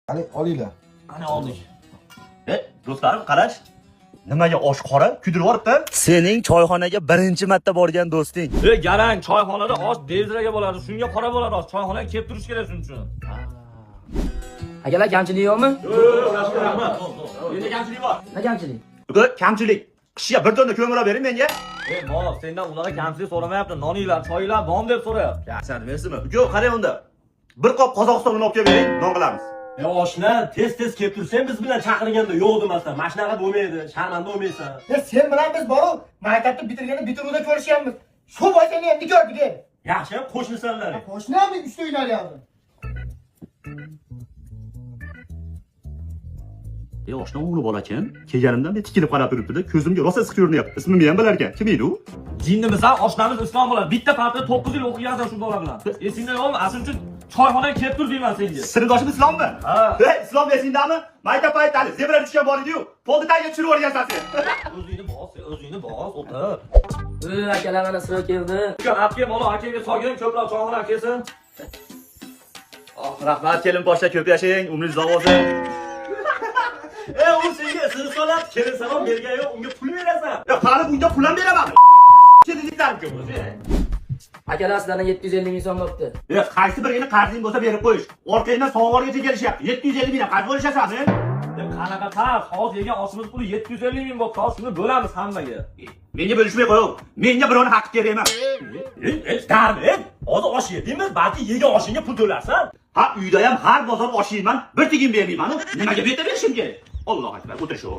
Qani olinglar. Qani oldik. Do'stlarim, qarash. Nimaga osh qora kuydirib yuboribdi? Sening choyxonaga birinchi marta borgan do'sting. Garang, choyxonada osh dezraga bo'ladi. Shunga qora bo'ladi osh. Choyxonaga kelib turish kerak shuning uchun. Akalar kamchilik yo'qmi? Yo'q, rahmat. Endi kamchilik bor. Nima kamchilik? Kamchilik. Qishga bir dona ko'mir olib bering menga. Mol, sendan unaqa kamchilik so'ramayapti. Noninglar, choyinglar bormi deb so'rayapti. Yaxshi, deysizmi? Yo'q, qarang unda. Bir qop Qozog'istondan olib kelib bering, non qilamiz. Oshna tez kelib tursan biz bilan chaqirganda yo'q demasdan, mashinaga bo'lmaydi, sharmanda bo'lmaysan. Sen bilan biz borib, maktabni bitirganda bitiruvda ko'rishganmiz. Shu boysani endi ko'rdik. Yaxshi ham qo'shnisanlar. Qo'shnami uchta uylar yozdi. Oshna o'g'li bola-kan, kelganimdan beri tikilib qarab turibdi-da, ko'zimga rosa siq ko'rinyapti. Ismimni ham bilar ekan. Kim edi u? Jinnimisan, oshnamiz Islom bo'ladi. Bitta partda 9 yil o'qigansan shu bola bilan. Esingda yo'qmi? Asl uchun choyxonaga kelib tur deyman senga. Sinfdoshim Islommi? Ha. Islom esingdami? Maktab paytida zebra tushgan bor edi-yu. Polni tagiga tushirib o'rgansan sen. O'zingni bos, o'tir. Akalar mana sıra keldi. Akam, mana akamga solgin, ko'proq choyxonaga kelsin. Rahmat, kelin boshda ko'p yashang, umringiz uzoq bo'lsin. U senga sizni solab, kelin salom bergan yo'q, unga pul berasan. Qani bunga pul ham beraman. Kediklarni ko'p o'zi. Akalar sizlardan 750 ming so'm bo'pti. Qaysi birini qarzing bo'lsa berib qo'yish. Orqangdan so'g'orgacha kelishyapti. 750 ming qarz bo'lishasan. Qanaqa qarz? Hozir yegan oshimiz puli 750 ming bo'libdi. Hozir shuni bo'lamiz hammaga. Menga bo'lishmay qo'ying. Menga birovni haqqi kerak emas. Darmi? Hozir osh yedingmi? Balki yegan oshingga pul to'larsan. Ha, uyda ham har bozor osh yeyman, bir tiyin bermayman. Nimaga bu yerda berishim kerak? Alloh akbar, o'tir shu.